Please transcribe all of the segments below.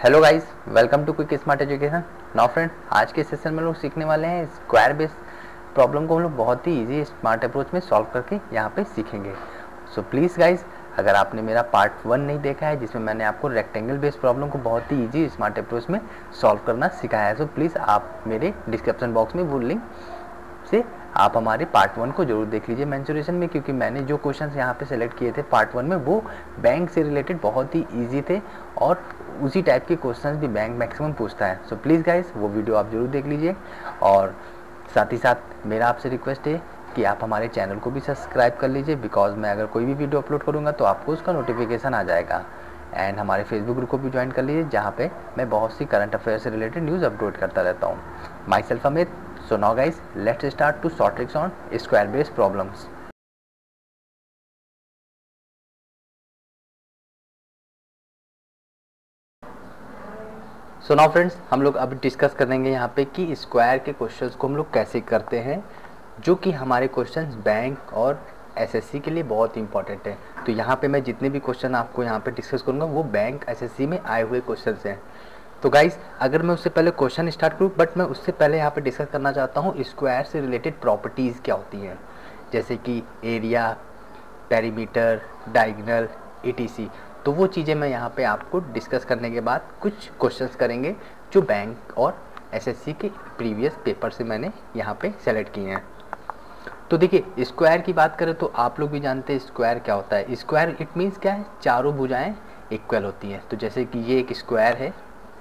Hello guys, welcome to quick smart education. Now friend, आज के session में लोग सीखने वाले हैं स्क्वायर बेस प्रॉब्लम को हम लोग बहुत ही इजी स्मार्ट अप्रोच में सॉल्व करके यहाँ पे सीखेंगे। सो प्लीज़ गाइस, अगर आपने मेरा पार्ट 1 नहीं देखा है जिसमें मैंने आपको रेक्टेंगल बेस्ड प्रॉब्लम को बहुत ही इजी स्मार्ट अप्रोच में सॉल्व करना सिखाया है, सो प्लीज़ आप मेरे डिस्क्रिप्शन बॉक्स में वो लिंक से आप हमारे पार्ट 1 को जरूर देख लीजिए मेंसुरेशन में, क्योंकि मैंने जो क्वेश्चंस यहाँ पे सेलेक्ट किए थे पार्ट 1 में वो बैंक से रिलेटेड बहुत ही इजी थे और उसी टाइप के क्वेश्चंस भी बैंक मैक्सिमम पूछता है। सो प्लीज़ गाइस, वो वीडियो आप जरूर देख लीजिए। और साथ ही साथ मेरा आपसे रिक्वेस्ट है कि आप हमारे चैनल को भी सब्सक्राइब कर लीजिए, बिकॉज मैं अगर कोई भी वीडियो अपलोड करूँगा तो आपको उसका नोटिफिकेशन आ जाएगा। एंड हमारे फेसबुक ग्रुप को भी ज्वाइन कर लीजिए, जहाँ पे मैं बहुत सी करंट अफेयर से रिलेटेड न्यूज़ अपलोड करता रहता हूँ। My self Amit. So now guys, let's start to short tricks on square based problems. So now friends, हम लोग अब डिस्कस करेंगे यहाँ पे कि स्क्वायर के क्वेश्चंस को हम लोग कैसे करते हैं, जो कि हमारे क्वेश्चंस बैंक और एसएससी के लिए बहुत इंपॉर्टेंट है। तो यहाँ पे मैं जितने भी क्वेश्चन आपको यहाँ पे डिस्कस करूँगा वो बैंक एसएससी में आए हुए क्वेश्चंस हैं। तो गाइस, अगर मैं उससे पहले क्वेश्चन स्टार्ट करूँ, बट मैं उससे पहले यहाँ पे डिस्कस करना चाहता हूँ स्क्वायर से रिलेटेड प्रॉपर्टीज़ क्या होती हैं, जैसे कि एरिया, पेरीमीटर, डायगोनल, ईटीसी। तो वो चीज़ें मैं यहाँ पे आपको डिस्कस करने के बाद कुछ क्वेश्चंस करेंगे जो बैंक और एसएससी के प्रीवियस पेपर से मैंने यहाँ पे सेलेक्ट किए हैं। तो देखिए, स्क्वायर की बात करें तो आप लोग भी जानते हैं स्क्वायर क्या होता है। स्क्वायर इट मीन्स क्या है, चारों भुजाएं इक्वल होती हैं। तो जैसे कि ये एक स्क्वायर है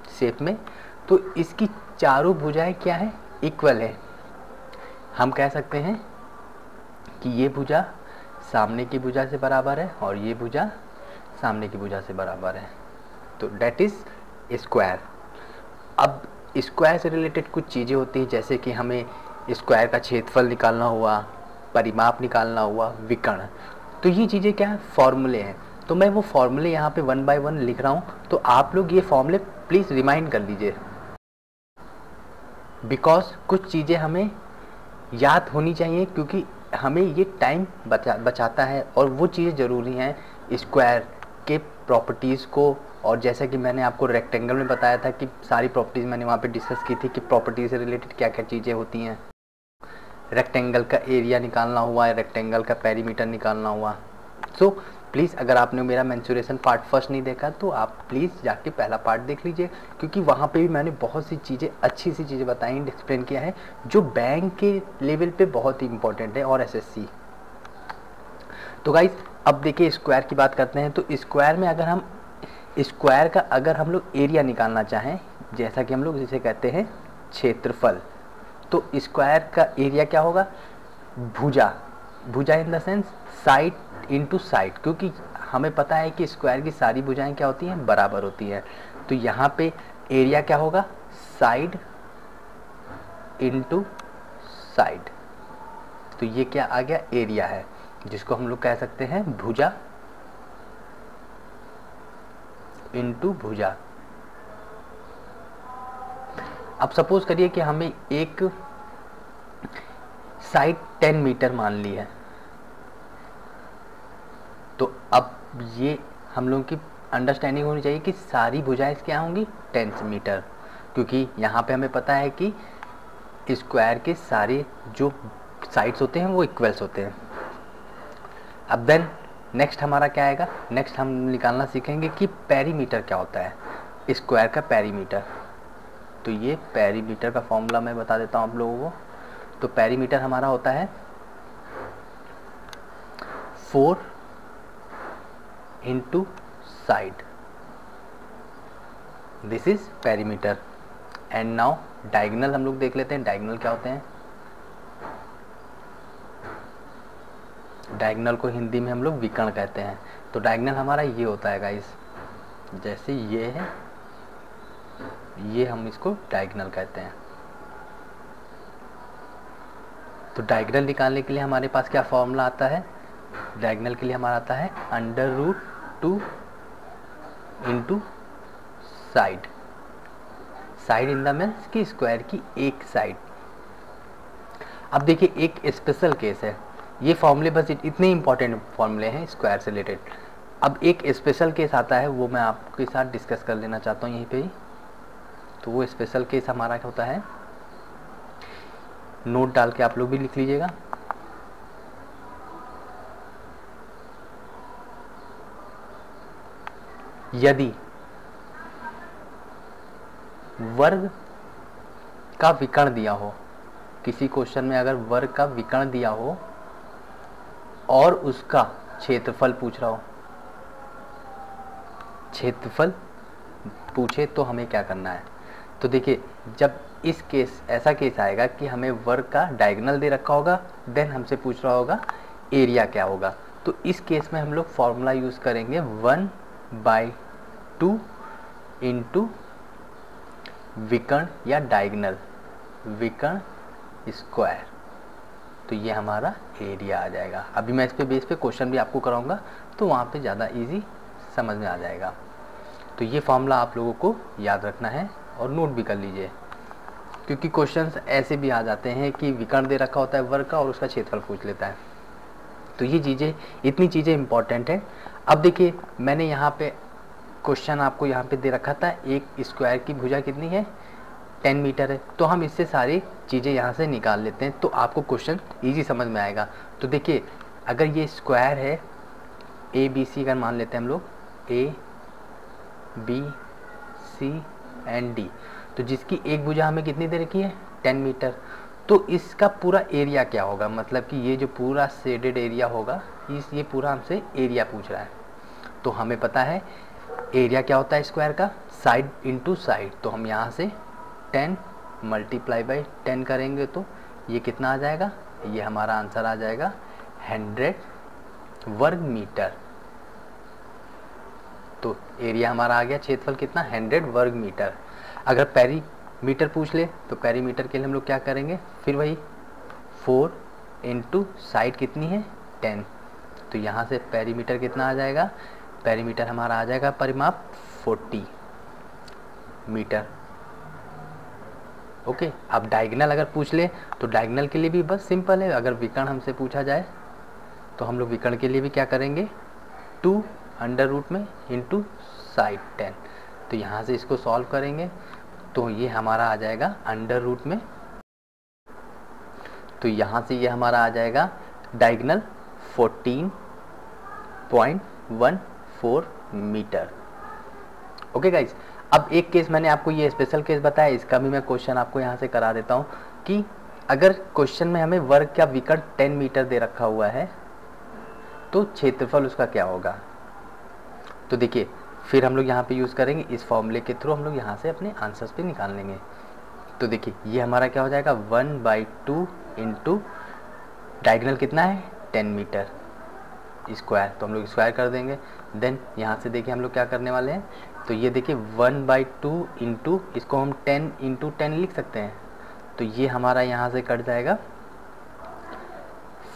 शेप में, तो इसकी चारों भुजाएं क्या है, इक्वल है। हम कह सकते हैं कि ये भुजा सामने की भुजा से बराबर है और ये भुजा सामने की भुजा से बराबर है, तो डेट इज स्क्वायर। अब स्क्वायर से रिलेटेड कुछ चीज़ें होती हैं, जैसे कि हमें स्क्वायर का क्षेत्रफल निकालना हुआ, परिमाप निकालना हुआ, विकर्ण। तो ये चीज़ें क्या है, फॉर्मूले हैं। तो मैं वो फॉर्मूले यहाँ पे 1 बाय 1 लिख रहा हूँ, तो आप लोग ये फॉर्मूले प्लीज़ रिमाइंड कर लीजिए, बिकॉज कुछ चीज़ें हमें याद होनी चाहिए, क्योंकि हमें ये टाइम बचाता है और वो चीज़ें ज़रूरी हैं स्क्वायर के प्रॉपर्टीज़ को। और जैसा कि मैंने आपको रेक्टेंगल में बताया था कि सारी प्रॉपर्टीज़ मैंने वहाँ पे डिस्कस की थी कि प्रॉपर्टीज़ से रिलेटेड क्या क्या चीज़ें होती हैं। रेक्टेंगल का एरिया निकालना हुआ, रेक्टेंगल का पेरीमीटर निकालना हुआ। सो प्लीज़, अगर आपने मेरा मेंसुरेशन पार्ट फर्स्ट नहीं देखा तो आप प्लीज़ जाके पहला पार्ट देख लीजिए, क्योंकि वहाँ पे भी मैंने बहुत सी चीज़ें, अच्छी सी चीज़ें बताई, एक्सप्लेन किया है, जो बैंक के लेवल पे बहुत ही इंपॉर्टेंट है और एसएससी। तो गाइज, अब देखिए स्क्वायर की बात करते हैं। तो स्क्वायर में अगर हम स्क्वायर का अगर हम लोग एरिया निकालना चाहें, जैसा कि हम लोग जिसे कहते हैं क्षेत्रफल, तो स्क्वायर का एरिया क्या होगा, भुजा। भुजा in the sense side into side, क्योंकि हमें पता है कि स्क्वायर की सारी भुजाएं क्या होती हैं, बराबर होती हैं। तो यहाँ पे एरिया क्या होगा, साइड इनटू साइड। तो ये क्या आ गया, एरिया है, जिसको हम लोग कह सकते हैं भुजा इनटू भुजा। अब सपोज करिए कि हमें एक साइड 10 मीटर मान ली है, तो अब ये हम लोगों की अंडरस्टैंडिंग होनी चाहिए कि सारी भुजाएं क्या होंगी, 10 मीटर, क्योंकि यहाँ पे हमें पता है कि स्क्वायर के सारे जो साइड्स होते हैं वो इक्वल्स होते हैं। अब देन नेक्स्ट हमारा क्या आएगा, नेक्स्ट हम निकालना सीखेंगे कि पेरीमीटर क्या होता है, स्क्वायर का पेरीमीटर। तो ये पेरीमीटर का फॉर्मूला मैं बता देता हूँ आप लोगों को। तो पेरीमीटर हमारा होता है 4 into side, this is perimeter. And now diagonal हम लोग देख लेते हैं, डायगोनल क्या होते हैं। डायगोनल को हिंदी में हम लोग विकर्ण कहते हैं। तो डायगोनल हमारा ये होता है गाइस, जैसे ये है, ये हम इसको डायगोनल कहते हैं। तो डायगोनल निकालने के लिए हमारे पास क्या फॉर्मूला आता है, डायगोनल के लिए हमारा आता है √2 into side. Side in the means की स्क्वायर की एक साइड। अब देखिए एक स्पेशल केस है, ये फॉर्मूले बस इतने इंपॉर्टेंट फॉर्मूले हैं स्क्वायर से रिलेटेड। अब एक स्पेशल केस आता है, वो मैं आपके साथ डिस्कस कर लेना चाहता हूँ यहीं पे ही। तो वो स्पेशल केस हमारा क्या होता है, नोट डाल के आप लोग भी लिख लीजिएगा। यदि वर्ग का विकर्ण दिया हो, किसी क्वेश्चन में अगर वर्ग का विकर्ण दिया हो और उसका क्षेत्रफल पूछ रहा हो, क्षेत्रफल पूछे तो हमें क्या करना है। तो देखिए, जब इस केस ऐसा केस आएगा कि हमें वर्ग का डायगोनल दे रखा होगा, देन हमसे पूछ रहा होगा एरिया क्या होगा। तो इस केस में हम लोग फॉर्मूला यूज़ करेंगे 1/2 इंटू विकर्ण या डायगोनल, विकर्ण स्क्वायर। तो ये हमारा एरिया आ जाएगा। अभी मैं इस पे बेस पे क्वेश्चन भी आपको कराऊंगा, तो वहाँ पे ज़्यादा इजी समझ में आ जाएगा। तो ये फॉर्मूला आप लोगों को याद रखना है और नोट भी कर लीजिए, क्योंकि क्वेश्चंस ऐसे भी आ जाते हैं कि विकर्ण दे रखा होता है वर्ग का और उसका क्षेत्रफल पूछ लेता है। तो ये चीज़ें, इतनी चीज़ें इंपॉर्टेंट है। अब देखिए, मैंने यहाँ पे क्वेश्चन आपको यहाँ पे दे रखा था, एक स्क्वायर की भुजा कितनी है, 10 मीटर है। तो हम इससे सारी चीज़ें यहाँ से निकाल लेते हैं, तो आपको क्वेश्चन ईजी समझ में आएगा। तो देखिए, अगर ये स्क्वायर है ए बी सी, अगर मान लेते हैं हम लोग A B C and D, तो जिसकी एक भुजा हमें कितनी दे रखी है, 10 मीटर। तो इसका पूरा एरिया क्या होगा, मतलब कि ये जो पूरा शेडेड एरिया होगा, ये पूरा हमसे एरिया पूछ रहा है। तो हमें पता है एरिया क्या होता है स्क्वायर का, साइड इंटू साइड। तो हम यहाँ से 10 मल्टीप्लाई बाई 10 करेंगे तो ये कितना आ जाएगा, ये हमारा आंसर आ जाएगा 100 वर्ग मीटर। तो एरिया हमारा आ गया, क्षेत्रफल कितना, 100 वर्ग मीटर। अगर पेरीमीटर पूछ ले तो पेरीमीटर के लिए हम लोग क्या करेंगे, फिर वही 4 इंटू साइड कितनी है 10। तो यहाँ से पेरीमीटर कितना आ जाएगा, पेरीमीटर हमारा आ जाएगा परिमाप 40 मीटर। ओके। अब डायगोनल अगर पूछ ले तो डायगोनल के लिए भी बस सिंपल है। अगर विकर्ण हमसे पूछा जाए तो हम लोग विकर्ण के लिए भी क्या करेंगे, 2 अंडर रूट में इंटू साइड 10। तो यहाँ से इसको सॉल्व करेंगे तो ये हमारा आ जाएगा अंडर रूट में, तो यहाँ से ये हमारा आ जाएगा डायगोनल 14.14 मीटर। ओके गाइज, अब एक केस मैंने आपको ये स्पेशल केस बताया, इसका भी मैं क्वेश्चन आपको यहाँ से करा देता हूँ कि अगर क्वेश्चन में हमें वर्ग का विकर्ण 10 मीटर दे रखा हुआ है तो क्षेत्रफल उसका क्या होगा। तो देखिए, फिर हम लोग यहाँ पे यूज़ करेंगे इस फॉर्मूले के थ्रू, हम लोग यहाँ से अपने आंसर्स पे निकाल लेंगे। तो देखिए, ये हमारा क्या हो जाएगा 1/2 इंटू डायगोनल कितना है 10 मीटर स्क्वायर, तो हम लोग स्क्वायर कर देंगे। देन यहाँ से देखिए हम लोग क्या करने वाले हैं, तो ये देखिए 1/2 इंटू, इसको हम 10 इंटू 10 लिख सकते हैं। तो ये हमारा यहाँ से कट जाएगा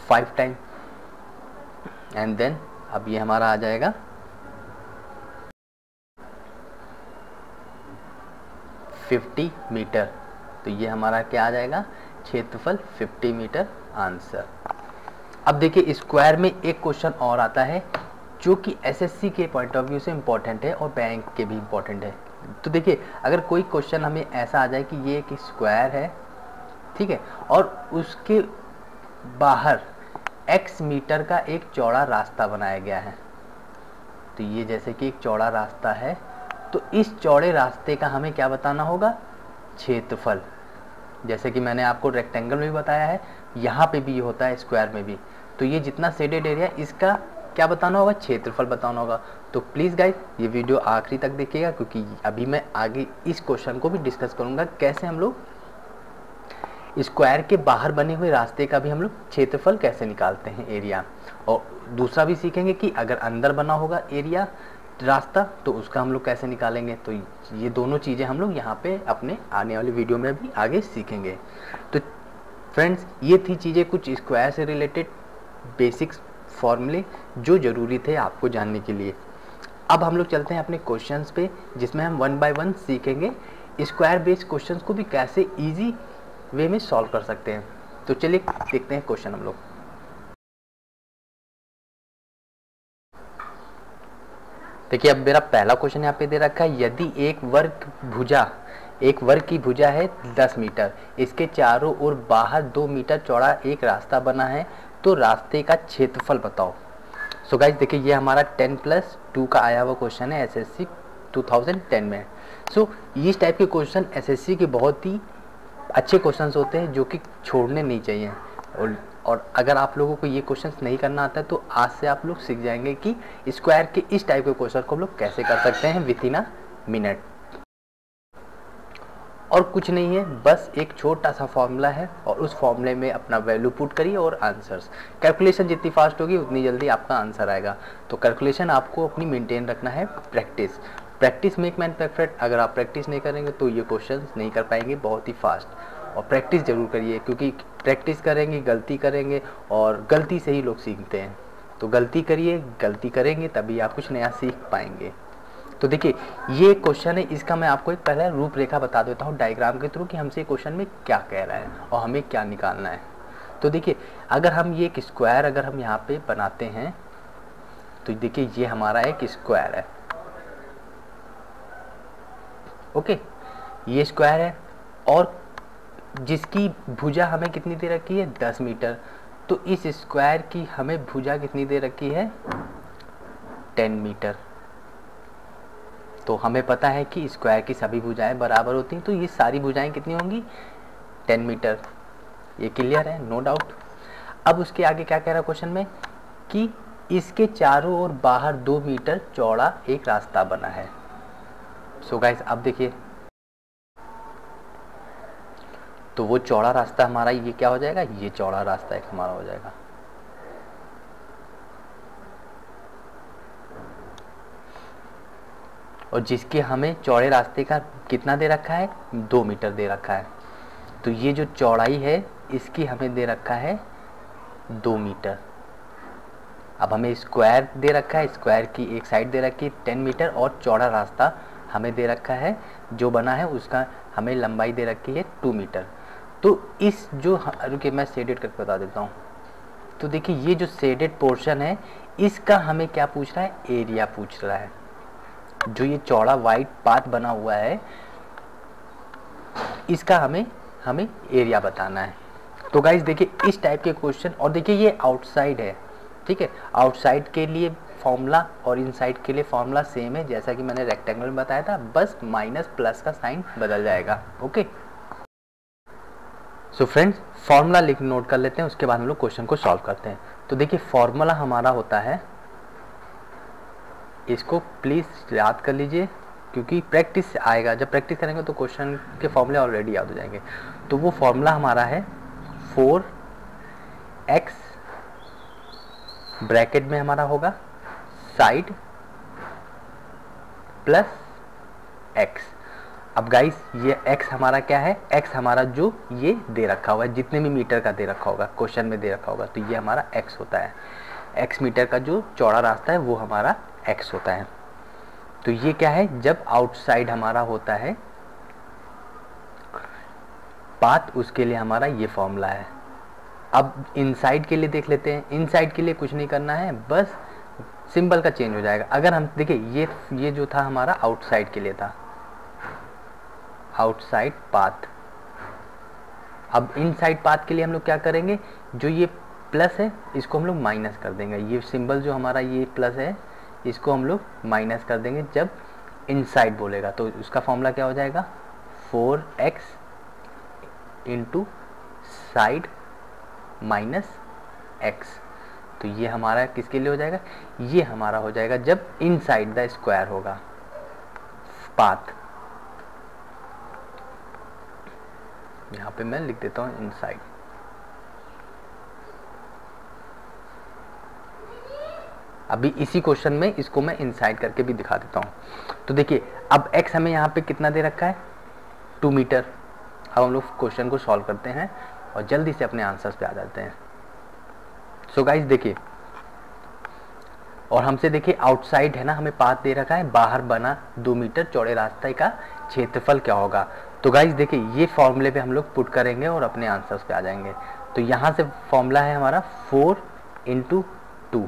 5 टाइम, एंड देन अब ये हमारा आ जाएगा 50 मीटर। तो ये हमारा क्या आ जाएगा, क्षेत्रफल 50 मीटर आंसर। अब देखिए, स्क्वायर में एक क्वेश्चन और आता है जो कि एसएससी के पॉइंट ऑफ व्यू से इम्पोर्टेंट है और बैंक के भी इम्पोर्टेंट है। तो देखिए, अगर कोई क्वेश्चन हमें ऐसा आ जाए कि ये एक स्क्वायर है, ठीक है, और उसके बाहर x मीटर का एक चौड़ा रास्ता बनाया गया है। तो ये जैसे कि एक चौड़ा रास्ता है, तो इस चौड़े रास्ते का हमें क्या बताना होगा, क्षेत्रफल। जैसे कि मैंने आपको रेक्टेंगल में भी बताया है, यहाँ पे भी ये होता है स्क्वायर में भी। तो ये जितना शेडेड एरिया, इसका क्या बताना होगा, क्षेत्रफल बताना होगा। तो प्लीज़ गाइस, ये वीडियो आखिरी तक देखिएगा, क्योंकि अभी मैं आगे इस क्वेश्चन को भी डिस्कस करूँगा, कैसे हम लोग स्क्वायर के बाहर बने हुए रास्ते का भी हम लोग क्षेत्रफल कैसे निकालते हैं, एरिया। और दूसरा भी सीखेंगे कि अगर अंदर बना होगा एरिया रास्ता तो उसका हम लोग कैसे निकालेंगे। तो ये दोनों चीज़ें हम लोग यहाँ पे अपने आने वाले वीडियो में भी आगे सीखेंगे। तो फ्रेंड्स, ये थी चीज़ें कुछ स्क्वायर से रिलेटेड बेसिक्स फॉर्मूले जो ज़रूरी थे आपको जानने के लिए। अब हम लोग चलते हैं अपने क्वेश्चंस पे, जिसमें हम 1 बाय 1 सीखेंगे स्क्वायर बेस्ड क्वेश्चंस को भी कैसे ईजी वे में सॉल्व कर सकते हैं। तो चलिए देखते हैं क्वेश्चन हम लोग। देखिए अब मेरा पहला क्वेश्चन यहाँ पे दे रखा है, यदि एक वर्ग की भुजा है 10 मीटर, इसके चारों ओर बाहर 2 मीटर चौड़ा एक रास्ता बना है, तो रास्ते का क्षेत्रफल बताओ। सो गाइस देखिए ये हमारा 10+2 का आया हुआ क्वेश्चन है एसएससी 2010 में। सो इस टाइप के क्वेश्चन एसएससी के बहुत ही अच्छे क्वेश्चंस होते हैं जो कि छोड़ने नहीं चाहिए। और अगर आप लोगों को ये क्वेश्चंस नहीं करना आता है तो आज से आप लोग सीख जाएंगे कि स्क्वायर के इस टाइप के क्वेश्चन को हम लोग कैसे कर सकते हैं विद इन अ मिनट। और कुछ नहीं है, बस एक छोटा सा फॉर्मूला है और उस फॉर्मूले में अपना वैल्यू पुट करिए और आंसर्स। कैलकुलेशन जितनी फास्ट होगी उतनी जल्दी आपका आंसर आएगा। तो कैलकुलेशन आपको अपनी मेंटेन रखना है। Practice make man perfect. अगर आप प्रैक्टिस नहीं करेंगे तो ये क्वेश्चन नहीं कर पाएंगे बहुत ही फास्ट। और प्रैक्टिस जरूर करिए, क्योंकि प्रैक्टिस करेंगे, गलती करेंगे और गलती से ही लोग सीखते हैं। तो गलती करिए, गलती करेंगे तभी आप कुछ नया सीख पाएंगे। तो देखिए ये क्वेश्चन है, इसका मैं आपको एक पहले रूपरेखा बता देता हूँ डायग्राम के थ्रू कि हमसे क्वेश्चन में क्या कह रहा है और हमें क्या निकालना है। तो देखिए अगर हम ये एक स्क्वायर अगर हम यहाँ पे बनाते हैं तो देखिए ये हमारा एक स्क्वायर है। ओके, ये स्क्वायर है और जिसकी भुजा हमें कितनी दे रखी है 10 मीटर। तो इस स्क्वायर की हमें भुजा कितनी दे रखी है 10 मीटर। तो हमें पता है कि स्क्वायर की सभी भुजाएं बराबर होती हैं, तो ये सारी भुजाएं कितनी होंगी 10 मीटर। ये क्लियर है, नो डाउट। अब उसके आगे क्या कह रहा है क्वेश्चन में कि इसके चारों ओर बाहर 2 मीटर चौड़ा एक रास्ता बना है। सो गाइस अब देखिए, तो वो चौड़ा रास्ता हमारा ये क्या हो जाएगा, ये चौड़ा रास्ता एक हमारा हो जाएगा। और जिसके हमें चौड़े रास्ते का कितना दे रखा है 2 मीटर दे रखा है। तो ये जो चौड़ाई है इसकी हमें दे रखा है 2 मीटर। अब हमें स्क्वायर दे रखा है, स्क्वायर की एक साइड दे रखी है 10 मीटर और चौड़ा रास्ता हमें दे रखा है जो बना है उसका हमें लंबाई दे रखी है 2 मीटर। तो इस जो रुकिए मैं शेडेड करके बता देता हूँ। तो देखिए ये जो शेडेड पोर्शन है इसका हमें क्या पूछ रहा है, एरिया पूछ रहा है। जो ये चौड़ा वाइट पाथ बना हुआ है इसका हमें एरिया बताना है। तो गाइस देखिए इस टाइप के क्वेश्चन, और देखिए ये आउटसाइड है, ठीक है। आउटसाइड के लिए फॉर्मूला और इनसाइड के लिए फॉर्मूला सेम है, जैसा कि मैंने रेक्टेंगल में बताया था, बस माइनस प्लस का साइन बदल जाएगा। ओके, सो फ्रेंड्स फॉर्मूला लिख नोट कर लेते हैं, उसके बाद हम लोग क्वेश्चन को सॉल्व करते हैं। तो देखिए फॉर्मूला हमारा होता है, इसको प्लीज़ याद कर लीजिए क्योंकि प्रैक्टिस आएगा, जब प्रैक्टिस करेंगे तो क्वेश्चन के फॉर्मूले ऑलरेडी याद हो जाएंगे। तो वो फॉर्मूला हमारा है 4x ब्रैकेट में हमारा होगा साइड प्लस x। अब गाइस ये x हमारा क्या है, x हमारा जो ये दे रखा हुआ है, जितने भी मीटर का दे रखा होगा क्वेश्चन में दे रखा होगा, तो ये हमारा x होता है। x मीटर का जो चौड़ा रास्ता है वो हमारा x होता है। तो ये क्या है, जब आउटसाइड हमारा होता है पाथ, उसके लिए हमारा ये फॉर्मूला है। अब इनसाइड के लिए देख लेते हैं। इनसाइड के लिए कुछ नहीं करना है, बस सिंबल का चेंज हो जाएगा। अगर हम देखिए ये जो था हमारा आउटसाइड के लिए था, आउटसाइड पाथ। अब इनसाइड पाथ के लिए हम लोग क्या करेंगे, जो ये प्लस है इसको हम लोग माइनस कर देंगे। ये सिंबल जो हमारा ये प्लस है इसको हम लोग माइनस कर देंगे जब इनसाइड बोलेगा। तो उसका फॉर्मूला क्या हो जाएगा 4x into side minus x। तो ये हमारा किसके लिए हो जाएगा, ये हमारा हो जाएगा जब इनसाइड द स्क्वायर होगा पाथ। यहाँ पे मैं लिख देता हूँ इनसाइड। अभी इसी क्वेश्चन में इसको मैं इनसाइड करके भी दिखा देता हूँ। तो देखिए अब x हमें यहाँ पे कितना दे रखा है 2 मीटर। अब हम लोग क्वेश्चन को सॉल्व करते हैं और जल्दी से अपने आंसर्स पे आ जाते हैं। सो गाइस देखिए, और हमसे देखिए आउटसाइड है ना, हमें पाथ दे रखा है, बाहर बना 2 मीटर चौड़े रास्ते का क्षेत्रफल क्या होगा। तो गाइस देखिए ये फॉर्मूले पे हम लोग पुट करेंगे और अपने आंसर्स पे आ जाएंगे। तो यहाँ से फॉर्मूला है हमारा 4 × 2,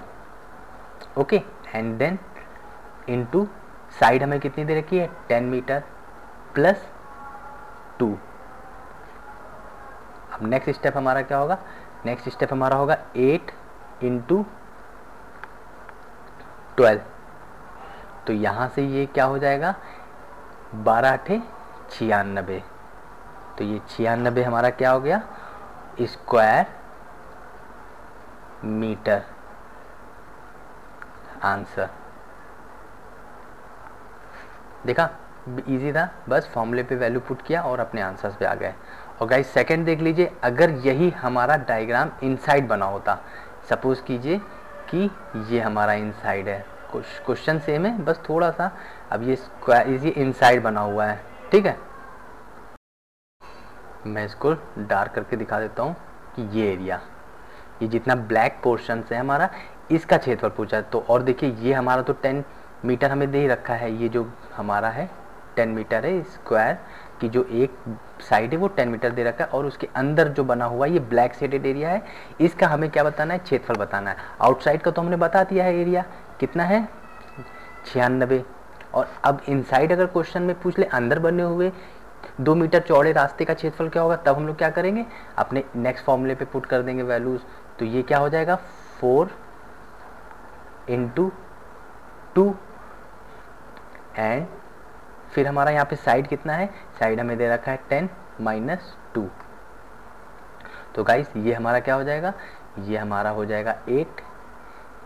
okay, and then into side हमें कितनी दे रखी है 10 मीटर प्लस 2। अब नेक्स्ट स्टेप हमारा क्या होगा, नेक्स्ट स्टेप हमारा होगा 8 इंटू 12। तो यहाँ से ये क्या हो जाएगा 12 8 96। तो ये 96 हमारा क्या हो गया स्क्वायर मीटर आंसर। देखा इजी था, बस फॉर्मूले पे वैल्यू पुट किया और अपने आंसर्स पे आ गए। और गाइस सेकंड देख लीजिए, अगर यही हमारा डायग्राम इनसाइड बना होता, सपोज कीजिए कि ये हमारा इनसाइड है, क्वेश्चन सेम है बस थोड़ा सा अब ये स्क्वायर ये इनसाइड बना हुआ है, ठीक है। मैं इसको डार्क करके दिखा देता हूँ कि ये एरिया, ये जितना ब्लैक पोर्शन है हमारा, इसका क्षेत्रफल पूछा है। तो और देखिए ये हमारा तो 10 मीटर हमें दे ही रखा है, ये जो हमारा है 10 मीटर है स्क्वायर की, जो एक साइड है वो 10 मीटर दे रखा है, और उसके अंदर जो बना हुआ है ये ब्लैक शेडेड एरिया है, इसका हमें क्या बताना है क्षेत्रफल बताना है। आउटसाइड का तो हमने बता दिया है एरिया कितना है 96। और अब इनसाइड अगर क्वेश्चन में पूछ ले अंदर बने हुए 2 मीटर चौड़े रास्ते का क्षेत्रफल क्या होगा, तब हम लोग क्या करेंगे अपने नेक्स्ट फॉर्मूले पे पुट कर देंगे वैल्यूज। तो ये क्या हो जाएगा 4 इंटू 2 एंड फिर हमारा यहाँ पे साइड कितना है, साइड हमें दे रखा है 10 माइनस 2। तो गाइस ये हमारा क्या हो जाएगा, ये हमारा हो जाएगा 8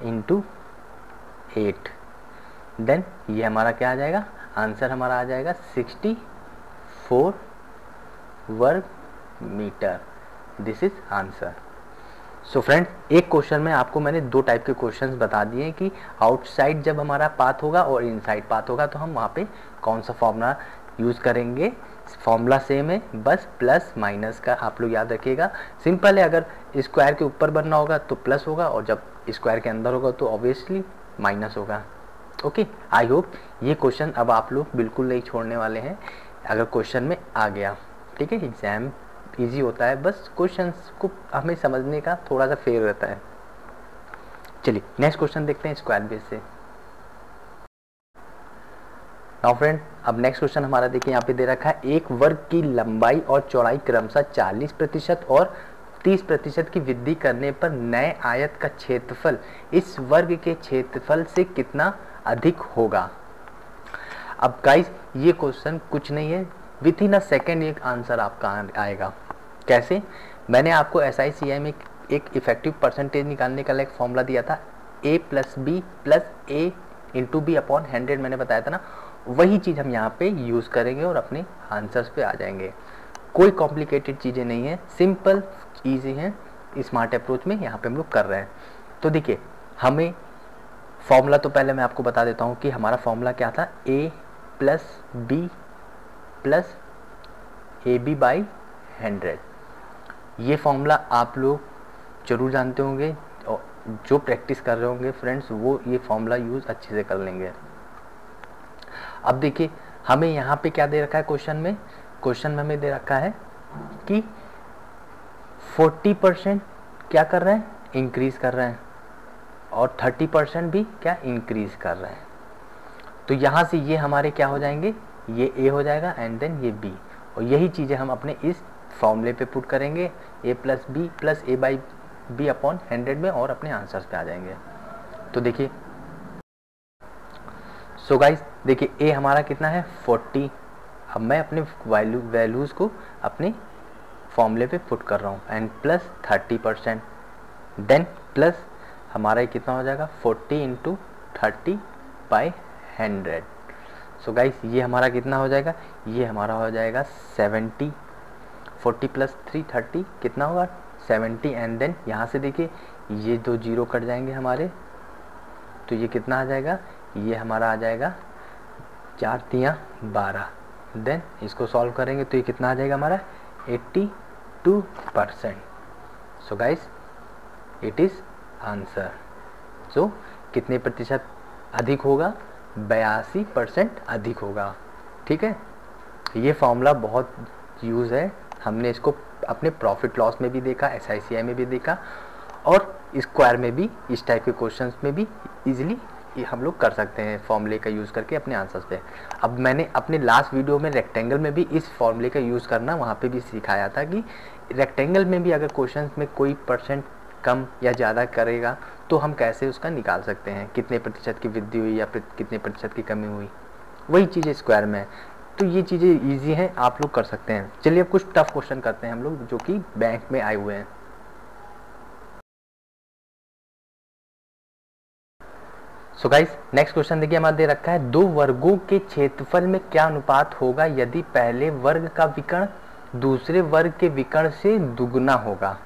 इंटू 8। देन ये हमारा क्या आ जाएगा, आंसर हमारा आ जाएगा 64 वर्ग metre. This is answer. So friends एक क्वेश्चन में आपको मैंने 2 टाइप के क्वेश्चंस बता दिए कि आउटसाइड जब हमारा पाथ होगा और इनसाइड पाथ होगा तो हम वहाँ पे कौन सा फॉर्मूला यूज़ करेंगे। फॉर्मूला सेम है, बस प्लस माइनस का आप लोग याद रखिएगा। सिंपल है, अगर स्क्वायर के ऊपर बनना होगा तो प्लस होगा और जब स्क्वायर के अंदर होगा तो ऑब्वियसली माइनस होगा। ओके, आई होप ये क्वेश्चन अब आप लोग बिल्कुल नहीं छोड़ने वाले हैं अगर क्वेश्चन में आ गया, ठीक है। एग्जाम इजी होता है, बस क्वेश्चंस को हमें समझने का थोड़ा सा फेर रहता है। चलिए नेक्स्ट क्वेश्चन देखते हैं स्क्वायर बेस से। नाउ फ्रेंड अब नेक्स्ट क्वेश्चन हमारा देखिए यहाँ पे दे रखा है, एक वर्ग की लंबाई और चौड़ाई क्रमशः 40% और 30% की वृद्धि करने पर नए आयत का क्षेत्रफल इस वर्ग के क्षेत्रफल से कितना अधिक होगा। अब गाइस ये क्वेश्चन कुछ नहीं है, विथ इन अ सेकेंड एक आंसर आपका आएगा। कैसे, मैंने आपको SICI में एक इफेक्टिव परसेंटेज निकालने का एक फॉर्मूला दिया था, a plus B plus A into B upon 100 मैंने बताया था ना, वही चीज़ हम यहाँ पे यूज़ करेंगे और अपने आंसर्स पे आ जाएंगे। कोई कॉम्प्लिकेटेड चीज़ें नहीं है, सिंपल ईजी है, स्मार्ट अप्रोच में यहाँ पे हम लोग कर रहे हैं। तो देखिए हमें फॉर्मूला तो पहले मैं आपको बता देता हूँ कि हमारा फॉर्मूला क्या था, a plus B plus A B by 100। ये फॉर्मूला आप लोग जरूर जानते होंगे और जो प्रैक्टिस कर रहे होंगे फ्रेंड्स वो ये फॉर्मूला यूज़ अच्छे से कर लेंगे। अब देखिए हमें यहाँ पे क्या दे रखा है क्वेश्चन में हमें दे रखा है कि 40% क्या कर रहे हैं, इंक्रीज कर रहे हैं और 30% भी क्या इंक्रीज कर रहे हैं। तो यहाँ से ये हमारे क्या हो जाएंगे, ये a हो जाएगा एंड देन ये b, और यही चीज़ें हम अपने इस फॉर्मूले पे पुट करेंगे a plus B plus A by B upon 100 में और अपने आंसर्स पे आ जाएंगे। तो देखिए सो गाइस देखिए a हमारा कितना है 40। अब मैं अपने वैल्यूज़ को अपने फॉर्मूले पे पुट कर रहा हूँ एंड प्लस 30%, देन प्लस हमारा ये कितना हो जाएगा 40 इंटू 30 बाई 100। सो गाइस ये हमारा कितना हो जाएगा, ये हमारा हो जाएगा 70। 40 प्लस 3 30 कितना होगा 70 एंड देन यहाँ से देखिए ये 2 जीरो कट जाएंगे हमारे, तो ये कितना आ जाएगा, ये हमारा आ जाएगा 4 3 12। देन इसको सॉल्व करेंगे तो ये कितना आ जाएगा हमारा 82%। So guys it is answer. So कितने प्रतिशत अधिक होगा, 82% अधिक होगा, ठीक है। ये फॉर्मूला बहुत यूज़ है, हमने इसको अपने प्रॉफिट लॉस में भी देखा, SICI में भी देखा और स्क्वायर में भी, इस टाइप के क्वेश्चंस में भी इजीली हम लोग कर सकते हैं फॉर्मूले का यूज़ करके अपने आंसर्स पे। अब मैंने अपने लास्ट वीडियो में रेक्टेंगल में भी इस फॉर्मूले का यूज़ करना वहाँ पे भी सिखाया था कि रेक्टेंगल में भी अगर क्वेश्चन में कोई परसेंट कम या ज़्यादा करेगा तो हम कैसे उसका निकाल सकते हैं, कितने प्रतिशत की वृद्धि हुई या कितने प्रतिशत की कमी हुई, वही चीज़ें स्क्वायर में है। तो ये चीज़ें ईजी हैं, आप लोग कर सकते हैं। चलिए अब कुछ टफ क्वेश्चन करते हैं हम लोग जो कि बैंक में आए हुए हैं। सो गाइस नेक्स्ट क्वेश्चन देखिए हमारा दे रखा है, दो वर्गों के क्षेत्रफल में क्या अनुपात होगा यदि पहले वर्ग का विकर्ण दूसरे वर्ग के विकर्ण से दुगना होगा,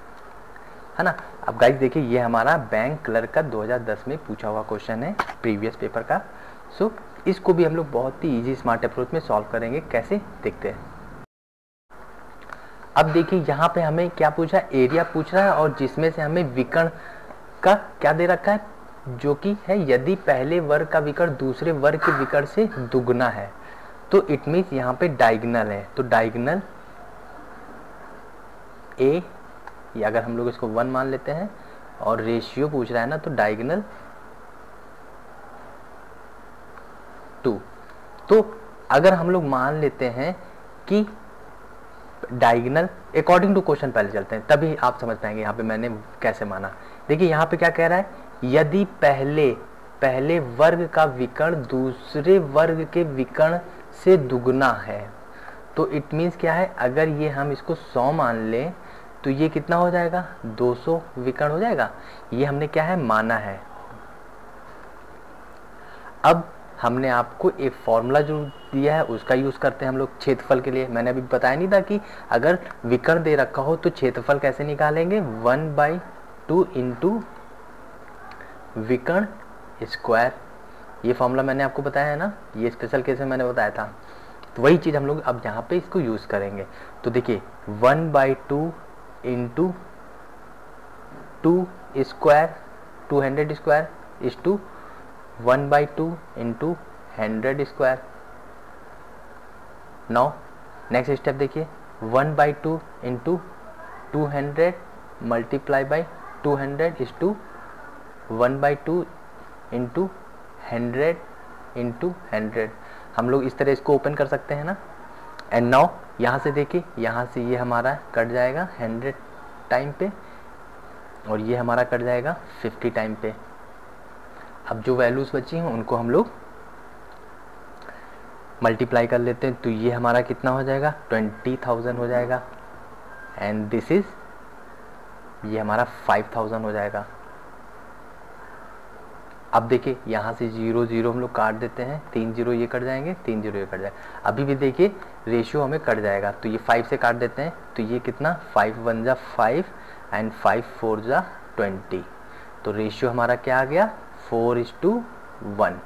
है ना। अब गाइस देखिए ये हमारा बैंक क्लर्क का 2010 में पूछा हुआ क्वेश्चन है प्रीवियस पेपर का। सो इसको भी हम लोग बहुत ही इजी स्मार्ट अप्रोच में सॉल्व करेंगे, कैसे देखते हैं। अब देखिए यहाँ पे हमें क्या पूछा है, एरिया पूछ रहा है और जिसमें से हमें विकर्ण का क्या दे रखा है, जो कि है यदि पहले वर्ग का विकर्ण दूसरे वर्ग के विकर्ण से दुगना है। तो इट मीन्स यहाँ पे डायगोनल है, तो डायगोनल ए, या अगर हम लोग इसको 1 मान लेते हैं और रेशियो पूछ रहा है ना, तो डायगोनल 2। तो अगर हम लोग मान लेते हैं कि डायगोनल अकॉर्डिंग टू क्वेश्चन, पहले चलते हैं तभी आप समझ पाएंगे यहाँ पे मैंने कैसे माना। देखिए यहाँ पे क्या कह रहा है, यदि पहले वर्ग का विकर्ण दूसरे वर्ग के विकर्ण से दुगना है, तो इट मीन्स क्या है, अगर ये हम इसको 100 मान लें तो ये कितना हो जाएगा, 200 विकर्ण हो जाएगा। ये हमने क्या है माना है। अब हमने आपको एक फॉर्मूला जो दिया है उसका यूज करते हैं हम लोग क्षेत्रफल के लिए। मैंने अभी बताया नहीं था कि अगर विकर्ण दे रखा हो तो क्षेत्रफल कैसे निकालेंगे, 1/2 इंटू विकर्ण स्क्वायर। ये फॉर्मूला मैंने आपको बताया है ना, ये स्पेशल केस में मैंने बताया था। तो वही चीज़ हम लोग अब यहाँ पे इसको यूज़ करेंगे। तो देखिए 1/2 into 2 square 200 square is to 1/2 into 100 square. Now next step देखिए 1/2 into 200 multiply by 200 is to 1/2 into 100 into 100। हम लोग इस तरह इसको ओपन कर सकते हैं ना। एंड नाउ यहाँ से देखिए, यहाँ से ये हमारा कट जाएगा 100 टाइम पे और ये हमारा कट जाएगा 50 टाइम पे। अब जो वैल्यूज बची हैं उनको हम लोग मल्टीप्लाई कर लेते हैं, तो ये हमारा कितना हो जाएगा, 20,000 हो जाएगा। एंड दिस इज, ये हमारा 5,000 हो जाएगा। अब देखिए यहाँ से 0 0 हम लोग काट देते हैं, 3 0 ये कट जाएंगे, 3 0 ये कट जाएगा। अभी भी देखिए रेशियो हमें कट जाएगा, तो ये 5 से काट देते हैं, तो ये कितना 5 1 जा 5 एंड 5 4 जा 20। तो रेशियो हमारा क्या आ गया, 4:1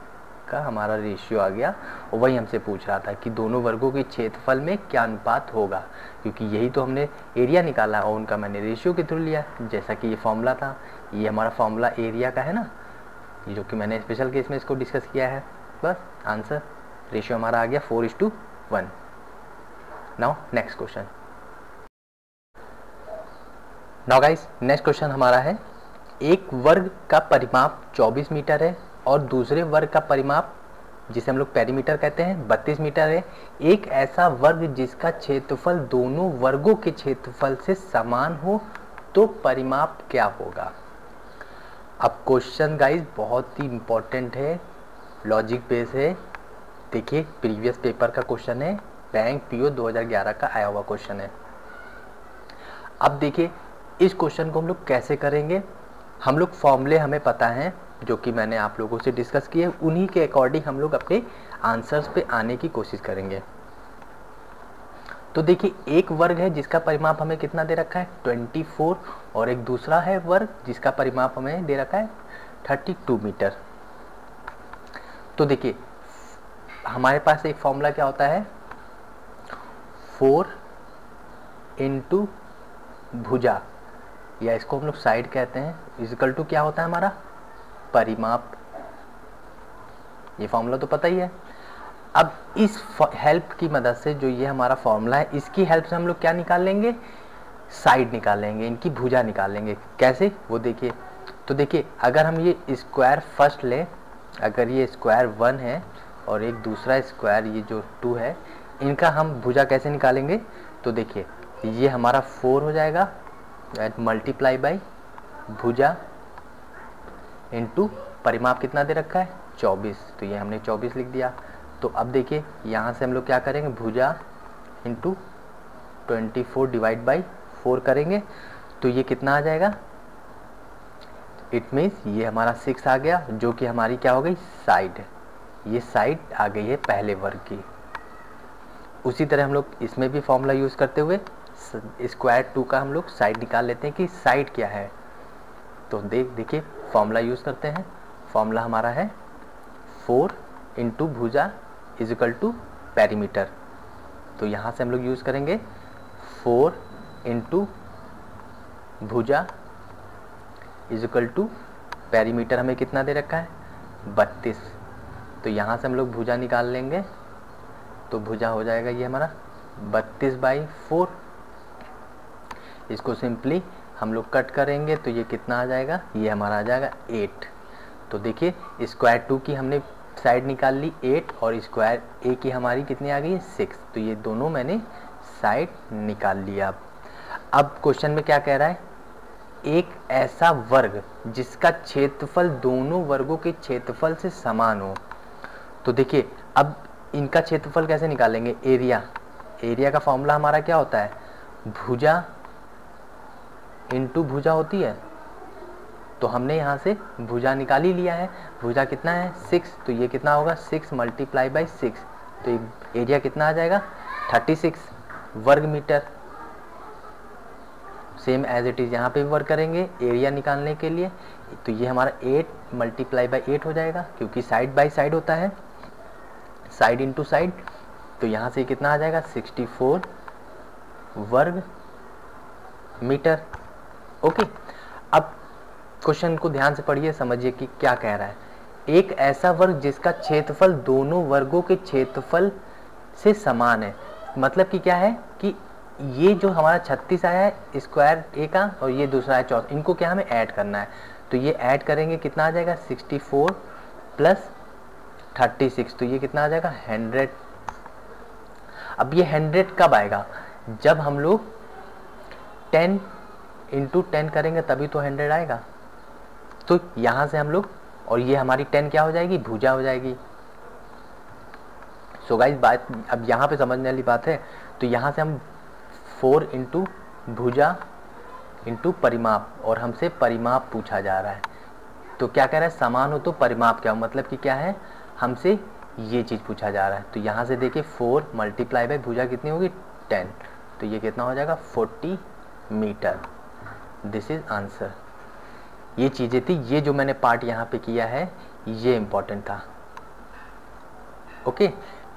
का हमारा रेशियो आ गया। और वही हमसे पूछ रहा था कि दोनों वर्गों के क्षेत्रफल में क्या अनुपात होगा, क्योंकि यही तो हमने एरिया निकाला और उनका मैंने रेशियो के थ्रू लिया, जैसा कि ये फॉर्मूला था। ये हमारा फॉर्मूला एरिया का है ना, ये जो कि मैंने स्पेशल केस में इसको डिस्कस किया है। बस आंसर रेशियो हमारा आ गया 4:1। Now next question. Now guys next question हमारा है, एक वर्ग का परिमाप 24 मीटर है और दूसरे वर्ग का परिमाप, जिसे हम लोग पेरीमीटर कहते हैं, 32 मीटर है। एक ऐसा वर्ग जिसका क्षेत्रफल दोनों वर्गों के क्षेत्रफल से समान हो तो परिमाप क्या होगा। अब क्वेश्चन गाइस बहुत ही इंपॉर्टेंट है, लॉजिक बेस है। देखिए प्रीवियस पेपर का क्वेश्चन है, बैंक पीओ 2011 का आया हुआ क्वेश्चन है। अब देखिए इस क्वेश्चन को हम लोग कैसे करेंगे। हम लोग फॉर्मूले हमें पता है जो कि मैंने आप लोगों से डिस्कस किए, उन्हीं के अकॉर्डिंग हम लोग अपने आंसर्स पे आने की कोशिश करेंगे। तो देखिए एक वर्ग है जिसका परिमाप हमें कितना दे रखा है, 24, और एक दूसरा है वर्ग जिसका परिमाप हमें दे रखा है 32 मीटर। तो देखिए हमारे पास एक फॉर्मूला क्या होता है, 4 इंटू भुजा, या इसको हम लोग साइड कहते हैं, इक्वल टू क्या होता है हमारा परिमाप। ये फॉर्मूला तो पता ही है। अब इस हेल्प की मदद से, जो ये हमारा फॉर्मूला है, इसकी हेल्प से हम लोग क्या निकाल लेंगे, साइड निकाल लेंगे, इनकी भुजा निकाल लेंगे। कैसे वो देखिए। तो देखिए अगर हम ये स्क्वायर फर्स्ट लें अगर ये स्क्वायर 1 है और एक दूसरा स्क्वायर ये जो 2 है, इनका हम भुजा कैसे निकालेंगे? तो देखिए ये हमारा 4 हो जाएगा मल्टीप्लाई बाई भुजा इनटू परिमाप कितना दे रखा है 24, तो ये हमने 24 लिख दिया। तो अब देखिए यहाँ से हम लोग क्या करेंगे, भुजा इंटू 24 डिवाइड बाई 4 करेंगे, तो ये कितना आ जाएगा, इट मीन्स ये हमारा 6 आ गया, जो कि हमारी क्या हो गई साइड, ये साइड आ गई है पहले वर्ग की। उसी तरह हम लोग इसमें भी फॉर्मूला यूज़ करते हुए स्क्वायर 2 का हम लोग साइड निकाल लेते हैं कि साइड क्या है। तो देखिए फॉर्मूला यूज़ करते हैं, फॉर्मूला हमारा है 4 इंटू भुजा इज इक्वल टू पेरीमीटर। तो यहाँ से हम लोग यूज़ करेंगे 4 इंटू भुजा इज इक्वल टू पेरीमीटर, हमें कितना दे रखा है 32। तो यहाँ से हम लोग भुजा निकाल लेंगे, तो भुजा हो जाएगा ये हमारा 32/4। इसको सिंपली हम लोग कट करेंगे तो ये कितना आ जाएगा, ये हमारा आ जाएगा 8। तो देखिए स्क्वायर 2 की हमने साइड निकाल ली 8 और स्क्वायर ए की हमारी कितनी आ गई है 6। तो ये दोनों मैंने साइड निकाल लिया। अब क्वेश्चन में क्या कह रहा है, एक ऐसा वर्ग जिसका क्षेत्रफल दोनों वर्गों के क्षेत्रफल से समान हो। तो देखिए अब इनका क्षेत्रफल कैसे निकालेंगे, एरिया का फॉर्मूला हमारा क्या होता है, भुजा इंटू भुजा होती है। तो हमने यहाँ से भुजा निकाल ही लिया है, भुजा कितना है 6, तो ये कितना होगा 6 मल्टीप्लाई बाई 6, तो एरिया कितना आ जाएगा 36 वर्ग metre. Same as it is यहाँ पे भी वर्क करेंगे एरिया निकालने के लिए, तो ये हमारा 8 मल्टीप्लाई बाई 8 हो जाएगा, क्योंकि साइड बाई साइड होता है, साइड इंटू साइड। तो यहाँ से कितना आ जाएगा 64 वर्ग मीटर। ओके, अब क्वेश्चन को ध्यान से पढ़िए, समझिए कि क्या कह रहा है। एक ऐसा वर्ग जिसका क्षेत्रफल दोनों वर्गों के क्षेत्रफल से समान है, मतलब कि क्या है कि ये जो हमारा 36 आया है स्क्वायर ए का और ये दूसरा है 14, इनको क्या हमें ऐड करना है। तो ये ऐड करेंगे कितना आ जाएगा 64 प्लस 36, तो ये कितना आ जाएगा 100। अब ये 100 कब आएगा, जब हम लोग 10 इंटू 10 करेंगे तभी तो 100 आएगा। तो यहाँ से हम लोग, और ये हमारी 10 क्या हो जाएगी, भुजा हो जाएगी। सो गाइस बात अब यहाँ पे समझने वाली बात है। तो यहाँ से हम 4 इंटू भुजा इंटू परिमाप, और हमसे परिमाप पूछा जा रहा है। तो क्या कह रहा है, समान हो तो परिमाप क्या हो, मतलब कि क्या है, हमसे ये चीज़ पूछा जा रहा है। तो यहाँ से देखिए 4 मल्टीप्लाई बाई भुजा कितनी होगी 10, तो ये कितना हो जाएगा 40 मीटर। This is answer. ये चीज़ें थी, ये जो मैंने पार्ट यहाँ पे किया है ये इम्पोर्टेंट था। ओके,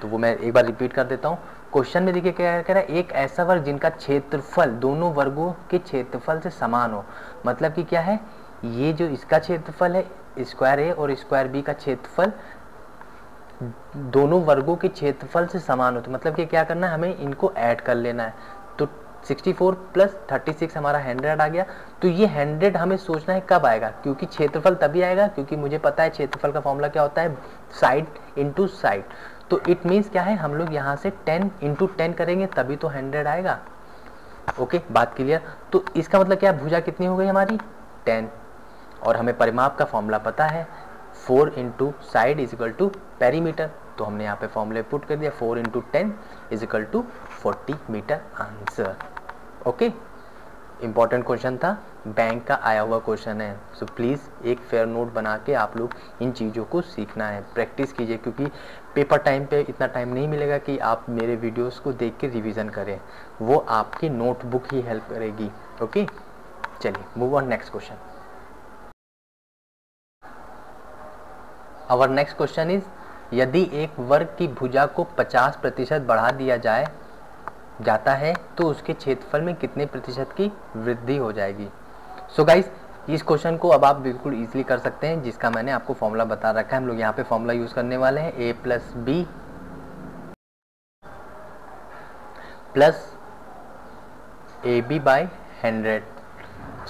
तो वो मैं एक बार रिपीट कर देता हूँ। क्वेश्चन में देखिए क्या कह रहा है, एक ऐसा वर्ग जिनका क्षेत्रफल दोनों वर्गों के क्षेत्रफल से समान हो, मतलब कि क्या है, ये जो इसका क्षेत्रफल है स्क्वायर ए और स्क्वायर बी का क्षेत्रफल दोनों वर्गों के क्षेत्रफल से समान हो, तो मतलब कि क्या करना है, हमें इनको ऐड कर लेना है। तो 64 प्लस 36 हमारा 100 आ गया। तो ये 100 हमें सोचना है कब आएगा, क्योंकि क्षेत्रफल तभी आएगा क्योंकि मुझे पता है क्षेत्रफल का फॉर्मूला क्या होता है, साइड इंटू साइड। तो इट मीन्स क्या है, हम लोग यहाँ से 10 इंटू 10 करेंगे तभी तो 100 आएगा। ओके, बात क्लियर। तो इसका मतलब क्या, भुजा कितनी हो गई हमारी 10, और हमें परिमाप का फॉर्मूला पता है 4 into side is equal to perimeter. तो हमने यहाँ पे फॉर्मूले पुट कर दिया, 4 into 10 is equal to 40 metre answer. Okay, important question था, बैंक का आया हुआ क्वेश्चन है। सो प्लीज़ एक फेयर नोट बना के आप लोग इन चीज़ों को सीखना है, प्रैक्टिस कीजिए, क्योंकि पेपर टाइम पे इतना टाइम नहीं मिलेगा कि आप मेरे वीडियोस को देख के रिवीजन करें, वो आपकी नोटबुक ही हेल्प करेगी। ओके, चलिए move on next question. Our next question is, यदि एक वर्ग की भुजा को 50% बढ़ा दिया जाता है तो उसके क्षेत्रफल में कितने प्रतिशत की वृद्धि हो जाएगी। सो गाइस इस क्वेश्चन को अब आप बिल्कुल इजीली कर सकते हैं, जिसका मैंने आपको फॉर्मूला बता रखा है। हम लोग यहाँ पे फॉर्मूला यूज करने वाले हैं a plus B plus AB by 100।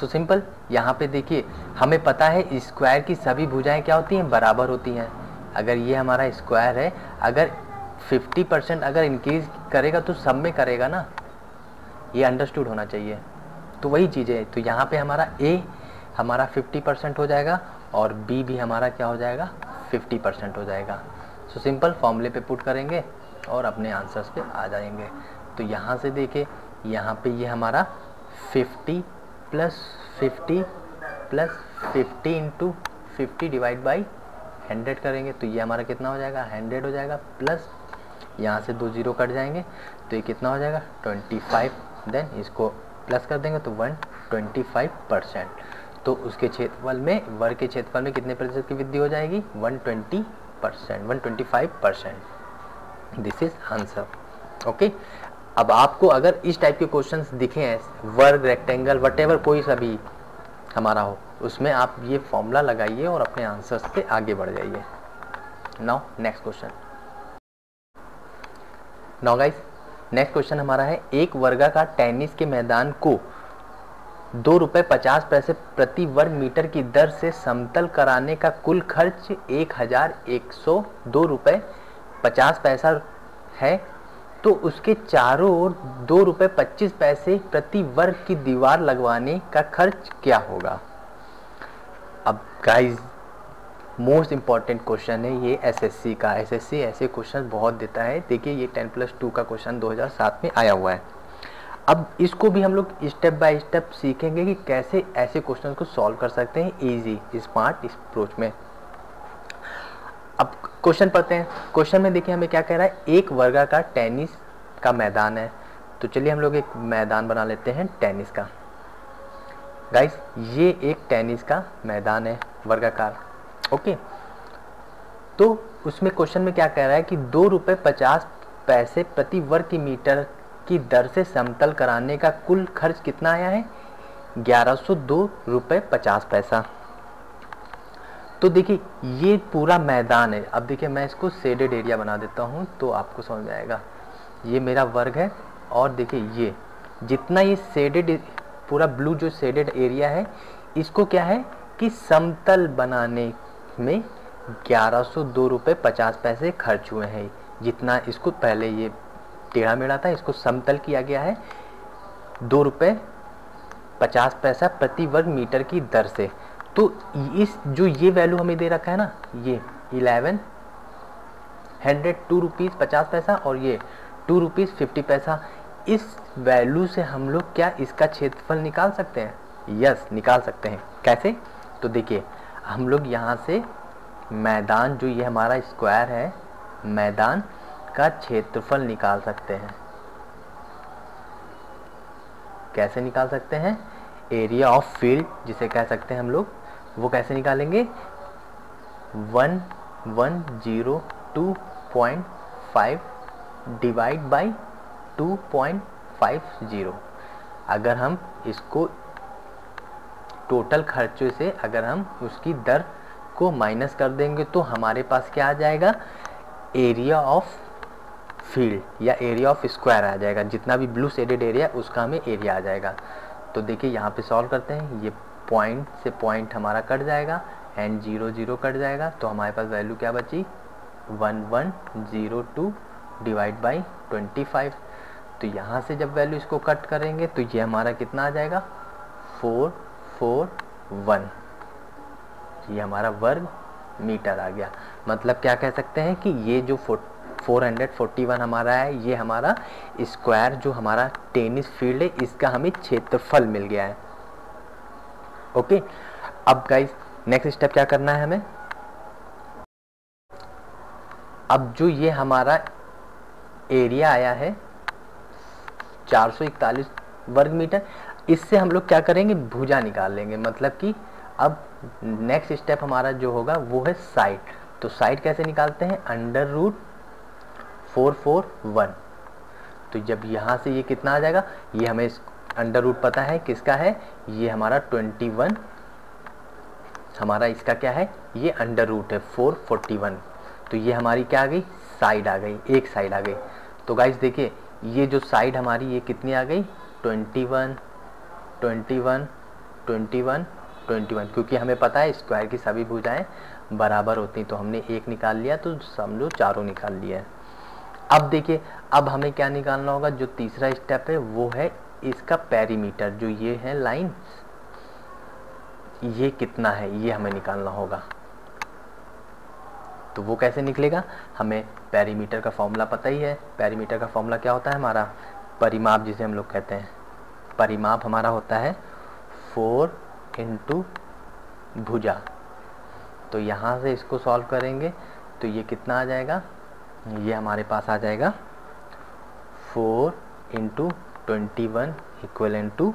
So simple, यहाँ पे देखिए हमें पता है स्क्वायर की सभी भुजाएं क्या होती हैं, बराबर होती हैं। अगर ये हमारा स्क्वायर है, अगर 50% अगर इंक्रीज करेगा तो सब में करेगा ना, ये अंडरस्टूड होना चाहिए। तो वही चीज़ है, तो यहाँ पे हमारा ए हमारा 50% हो जाएगा और बी भी हमारा क्या हो जाएगा, 50% हो जाएगा। सो सिंपल फॉर्मूले पे पुट करेंगे और अपने आंसर्स पे आ जाएंगे। तो यहाँ से देखिए, यहाँ पे ये हमारा 50 plus 50 plus 50 into 50 divide by 100 करेंगे तो ये हमारा कितना हो जाएगा, 100 हो जाएगा। प्लस यहाँ से 2 जीरो कट जाएंगे तो ये कितना हो जाएगा, 25। देन इसको प्लस कर देंगे तो 125%। तो उसके क्षेत्रफल में, वर्ग के क्षेत्रफल में कितने प्रतिशत की वृद्धि हो जाएगी, 120%, 125%। This is answer. ओके, अब आपको अगर इस टाइप के क्वेश्चंस दिखे हैं, वर्ग, रेक्टेंगल, वटेवर कोई सा भी हमारा हो, उसमें आप ये फॉर्मूला लगाइए और अपने आंसर्स पे आगे बढ़ जाइए। Now next question. Now guys, next question हमारा है, एक वर्गाकार टेनिस के मैदान को ₹2.50 प्रति वर्ग मीटर की दर से समतल कराने का कुल खर्च ₹1102.50 है, तो उसके चारों ओर ₹2.25 प्रति वर्ग की दीवार लगवाने का खर्च क्या होगा। अब गाइस, मोस्ट इम्पॉर्टेंट क्वेश्चन है ये एसएससी का। एसएससी ऐसे क्वेश्चन बहुत देता है। देखिए ये 10+2 का क्वेश्चन 2007 में आया हुआ है। अब इसको भी हम लोग स्टेप बाय स्टेप सीखेंगे कि कैसे ऐसे क्वेश्चन को सॉल्व कर सकते हैं इजी स्मार्ट अप्रोच में। अब क्वेश्चन पढ़ते हैं। क्वेश्चन में देखिए हमें क्या कह रहा है, एक वर्गाकार टेनिस का मैदान है। तो चलिए हम लोग एक मैदान बना लेते हैं टेनिस का। गाइस, ये एक टेनिस का मैदान है वर्गाकार। ओके, तो उसमें क्वेश्चन में क्या कह रहा है कि ₹2.50 प्रति वर्ग की मीटर की दर से समतल कराने का कुल खर्च कितना आया है, ₹1102.50। तो देखिए ये पूरा मैदान है। अब देखिए मैं इसको शेडेड एरिया बना देता हूँ तो आपको समझ में आएगा। ये मेरा वर्ग है और देखिए ये जितना ये शेडेड पूरा ब्लू जो शेडेड एरिया है, इसको क्या है कि समतल बनाने में ₹1102.50 खर्च हुए हैं। जितना इसको पहले ये टेढ़ा मेढ़ा था, इसको समतल किया गया है ₹2.50 प्रति वर्ग मीटर की दर से। तो इस जो ये वैल्यू हमें दे रखा है ना, ये 1102 रुपीज़ 50 पैसा और ये 2 रुपीज़ 50 पैसा, इस वैल्यू से हम लोग क्या इसका क्षेत्रफल निकाल सकते हैं। यस, निकाल सकते हैं। कैसे, तो देखिए हम लोग यहाँ से मैदान जो ये हमारा स्क्वायर है, मैदान का क्षेत्रफल निकाल सकते हैं। कैसे निकाल सकते हैं, एरिया ऑफ फील्ड जिसे कह सकते हैं हम लोग, वो कैसे निकालेंगे, 1102.5 डिवाइड बाई 2.50। अगर हम इसको टोटल खर्चों से अगर हम उसकी दर को माइनस कर देंगे तो हमारे पास क्या आ जाएगा, एरिया ऑफ फील्ड या एरिया ऑफ स्क्वायर आ जाएगा। जितना भी ब्लू शेडेड एरिया उसका हमें एरिया आ जाएगा। तो देखिए यहाँ पे सॉल्व करते हैं। ये पॉइंट से पॉइंट हमारा कट जाएगा एंड 0 0 कट जाएगा, तो हमारे पास वैल्यू क्या बची, 1102 डिवाइड बाई 25। तो यहाँ से जब वैल्यू इसको कट करेंगे तो ये हमारा कितना आ जाएगा, 441। ये हमारा वर्ग मीटर आ गया। मतलब क्या कह सकते हैं कि ये जो 441 हमारा है, ये हमारा स्क्वायर जो हमारा टेनिस फील्ड है, इसका हमें क्षेत्रफल मिल गया है। ओके, अब गाइस नेक्स्ट स्टेप क्या करना है हमें, अब जो ये हमारा एरिया आया है 441 वर्ग मीटर, इससे हम लोग क्या करेंगे, भुजा निकाल लेंगे। मतलब कि अब नेक्स्ट स्टेप हमारा जो होगा वो है साइड। तो साइड कैसे निकालते हैं, √441। तो जब यहाँ से ये कितना आ जाएगा, ये हमें अंडर रूट पता है किसका है, ये हमारा 21 हमारा इसका क्या है, ये अंडर रूट है 441। तो ये हमारी क्या आ गई, साइड आ गई, एक साइड आ गई। तो गाइस देखिए ये जो साइड हमारी ये कितनी आ गई, 21 21 21 21, क्योंकि हमें पता है स्क्वायर की सभी भुजाएं बराबर होती हैं, तो हमने एक निकाल लिया तो समझो चारों निकाल लिया है। अब देखिए, अब हमें क्या निकालना होगा, जो तीसरा स्टेप है वो है इसका पेरीमीटर, जो ये है लाइन, ये कितना है ये हमें निकालना होगा। तो वो कैसे निकलेगा, हमें पेरीमीटर का फॉर्मूला पता ही है। पेरीमीटर का फॉर्मूला क्या होता है हमारा, परिमाप जिसे हम लोग कहते हैं। परिमाप हमारा होता है 4 इंटू भुजा। तो यहाँ से इसको सॉल्व करेंगे तो ये कितना आ जाएगा, ये हमारे पास आ जाएगा 4 इंटू 21 इक्वल टू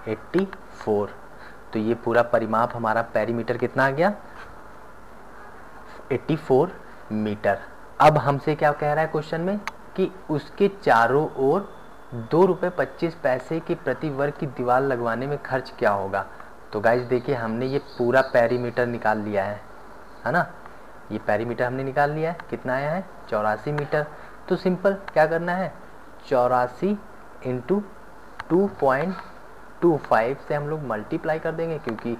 84। तो ये पूरा परिमाप हमारा पेरीमीटर कितना आ गया, 84 मीटर। अब हमसे क्या कह रहा है क्वेश्चन में कि उसके चारों ओर 2 रुपये 25 पैसे की प्रति वर्ग की दीवार लगवाने में खर्च क्या होगा। तो गाइस देखिए, हमने ये पूरा पेरीमीटर निकाल लिया है ना, ये पेरीमीटर हमने निकाल लिया है। कितना आया है, 84 मीटर। तो सिंपल क्या करना है, 84 इंटू 2.25 से हम लोग मल्टीप्लाई कर देंगे, क्योंकि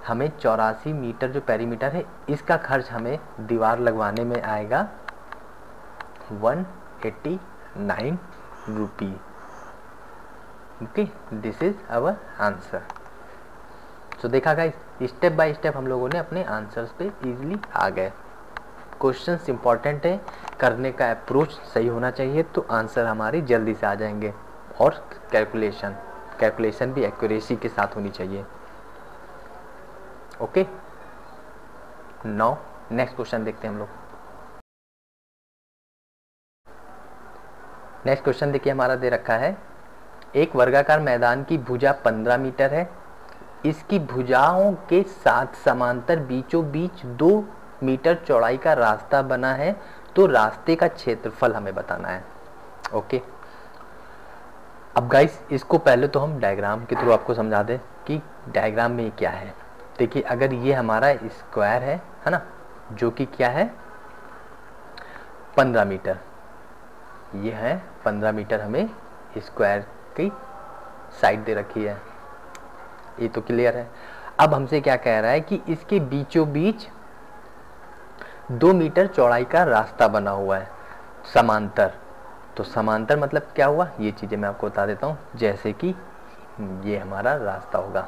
हमें 84 मीटर जो पेरीमीटर है इसका खर्च हमें दीवार लगवाने में आएगा 189 rupee. Okay, this is our answer. तो देखा गाइस, स्टेप बाय स्टेप हम लोगों ने अपने आंसर्स पे इजीली आ गए। क्वेश्चंस इंपॉर्टेंट है, करने का अप्रोच सही होना चाहिए तो आंसर हमारे जल्दी से आ जाएंगे। और कैलकुलेशन भी एक्यूरेसी के साथ होनी चाहिए। ओके, नाउ नेक्स्ट क्वेश्चन देखते हैं हम लोग। नेक्स्ट क्वेश्चन देखिए, हमारा दे रखा है, एक वर्गाकार मैदान की भुजा 15 मीटर है, इसकी भुजाओं के साथ समांतर बीचों बीच 2 मीटर चौड़ाई का रास्ता बना है, तो रास्ते का क्षेत्रफल हमें बताना है। ओके, अब गाइस इसको पहले तो हम डायग्राम के थ्रू आपको समझा दें कि डायग्राम में क्या है। देखिए, अगर ये हमारा स्क्वायर है ना, जो कि क्या है 15 मीटर, ये है 15 मीटर हमें स्क्वायर की साइड दे रखी है, ये तो क्लियर है। अब हमसे क्या कह रहा है कि इसके बीचों बीच 2 मीटर चौड़ाई का रास्ता बना हुआ है समांतर। तो समांतर मतलब क्या हुआ, ये चीजें मैं आपको बता देता हूँ। जैसे कि ये हमारा रास्ता होगा,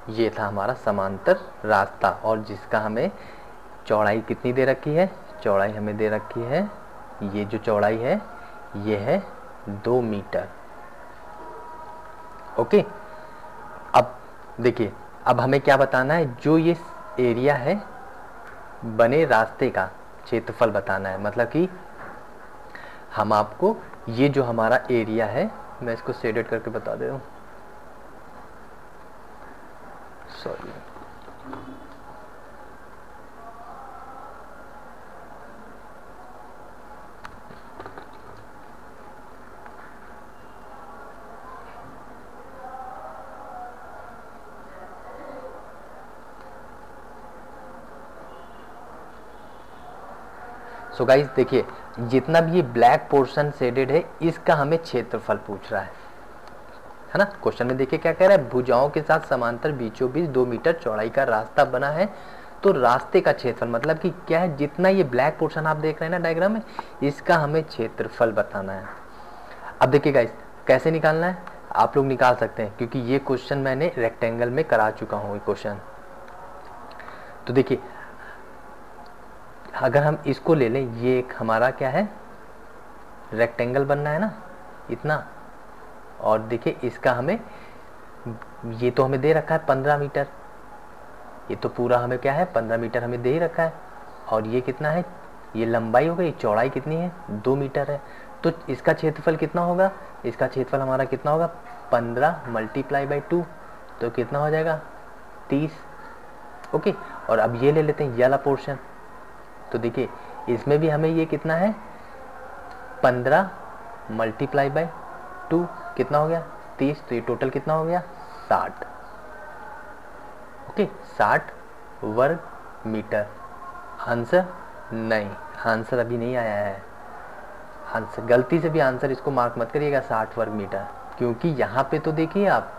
ये था हमारा समांतर रास्ता, और जिसका हमें चौड़ाई कितनी दे रखी है, चौड़ाई हमें दे रखी है, ये जो चौड़ाई है ये है 2 मीटर। ओके, अब देखिए, अब हमें क्या बताना है, जो ये एरिया है बने रास्ते का क्षेत्रफल बताना है। मतलब कि हम आपको ये जो हमारा एरिया है, मैं इसको शेडेड करके बता दे रहा हूँ, सॉरी, सो गाइस देखिए, जितना भी ये ब्लैक पोर्शन शेडेड है इसका हमें क्षेत्रफल पूछ रहा है ना। क्वेश्चन में देखिए क्या कह रहा है, भुजाओं के साथ समांतर बीचों बीच 2 मीटर चौड़ाई का रास्ता बना है, तो रास्ते का क्षेत्रफल मतलब कि क्या है, जितना ये ब्लैक पोर्शन आप देख रहे हैं ना डायग्राम में, इसका हमें क्षेत्रफल बताना है। अब देखिए गाइस, कैसे निकालना है आप लोग निकाल सकते हैं, क्योंकि ये क्वेश्चन मैंने रेक्टेंगल में करा चुका हूँ क्वेश्चन। तो देखिए, अगर हम इसको ले लें, ये एक हमारा क्या है, रेक्टेंगल बनना है ना इतना, और देखिए इसका हमें, ये तो हमें दे रखा है 15 मीटर, ये तो पूरा हमें क्या है 15 मीटर हमें दे ही रखा है, और ये कितना है, ये लंबाई हो गई, चौड़ाई कितनी है 2 मीटर है, तो इसका क्षेत्रफल कितना होगा, इसका क्षेत्रफल हमारा कितना होगा 15 मल्टीप्लाई बाई 2, तो कितना हो जाएगा 30। ओके, और अब ये ले लेते हैं ये वाला पोर्शन, तो देखिए इसमें भी हमें ये कितना है 15 मल्टीप्लाई बाई 2 कितना हो गया 30, तो ये टोटल कितना हो गया 60। ओके 60 वर्ग मीटर। आंसर नहीं, आंसर अभी नहीं आया है। आंसर गलती से भी आंसर इसको मार्क मत करिएगा 60 वर्ग मीटर, क्योंकि यहाँ पे तो देखिए आप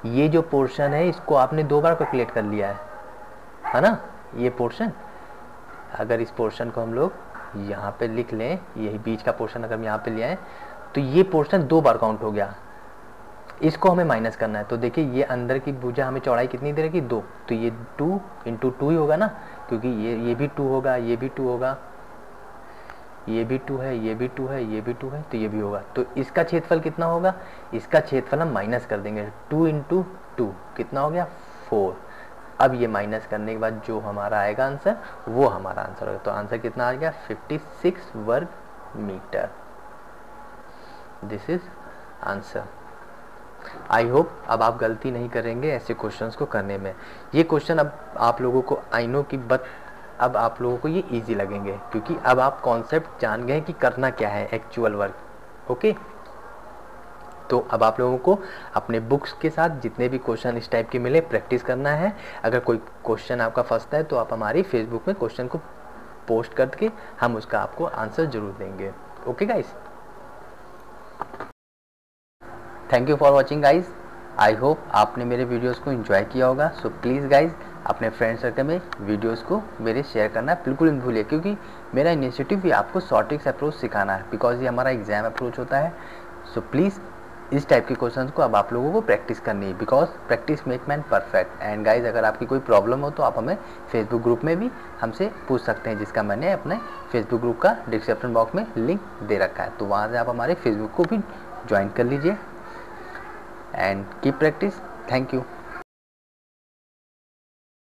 ये जो पोर्शन है इसको आपने 2 बार कैलकुलेट कर लिया है ना। ये पोर्शन, अगर इस पोर्शन को हम लोग यहाँ पे लिख लें, यही बीच का पोर्शन अगर हम यहाँ पे ले आए तो ये पोर्शन 2 बार काउंट हो गया। इसको हमें माइनस करना है, तो देखिए ये अंदर की भुजा हमें चौड़ाई कितनी दे रही 2, तो ये 2 × 2 ही होगा ना, क्योंकि ये भी 2 होगा, ये भी 2 होगा, ये भी 2 है, ये भी 2 है, ये भी 2 है, तो ये भी होगा। तो इसका क्षेत्रफल कितना होगा, इसका क्षेत्रफल हम माइनस कर देंगे। 2 × 2 कितना हो गया 4। अब ये माइनस करने के बाद जो हमारा आएगा आंसर वो हमारा आंसर होगा। तो आंसर कितना आ गया 56 वर्ग metre. This is answer. I hope अब आप गलती नहीं करेंगे ऐसे क्वेश्चंस को करने में। ये क्वेश्चन अब आप लोगों को आई नो कि अब आप लोगों को ये इजी लगेंगे, क्योंकि अब आप कॉन्सेप्ट जान गए कि करना क्या है एक्चुअल वर्क। ओके, तो अब आप लोगों को अपने बुक्स के साथ जितने भी क्वेश्चन इस टाइप के मिले प्रैक्टिस करना है। अगर कोई क्वेश्चन आपका फंसता है तो आप हमारी फेसबुक में क्वेश्चन को पोस्ट करके हम उसका आपको आंसर जरूर देंगे। Okay guys, thank you for watching guys. I hope आपने मेरे वीडियोस को एंजॉय किया होगा। सो प्लीज़ गाइज अपने फ्रेंड सर्कल में वीडियोस को मेरे शेयर करना बिल्कुल मत भूलिए, क्योंकि मेरा इनिशिएटिव भी आपको शॉर्ट ट्रिक्स अप्रोच सिखाना है, बिकॉज ये हमारा एग्जाम अप्रोच होता है। सो प्लीज़ इस टाइप के क्वेश्चंस को अब आप लोगों को प्रैक्टिस करनी है, because practice make man perfect. And guys अगर आपकी कोई प्रॉब्लम हो तो आप हमें फेसबुक ग्रुप में भी हमसे पूछ सकते हैं, जिसका मैंने अपने फेसबुक ग्रुप का डिस्क्रिप्शन बॉक्स में लिंक दे रखा है। तो वहाँ से आप हमारे फेसबुक को भी ज्वाइन कर लीजिए। And keep practice. Thank you.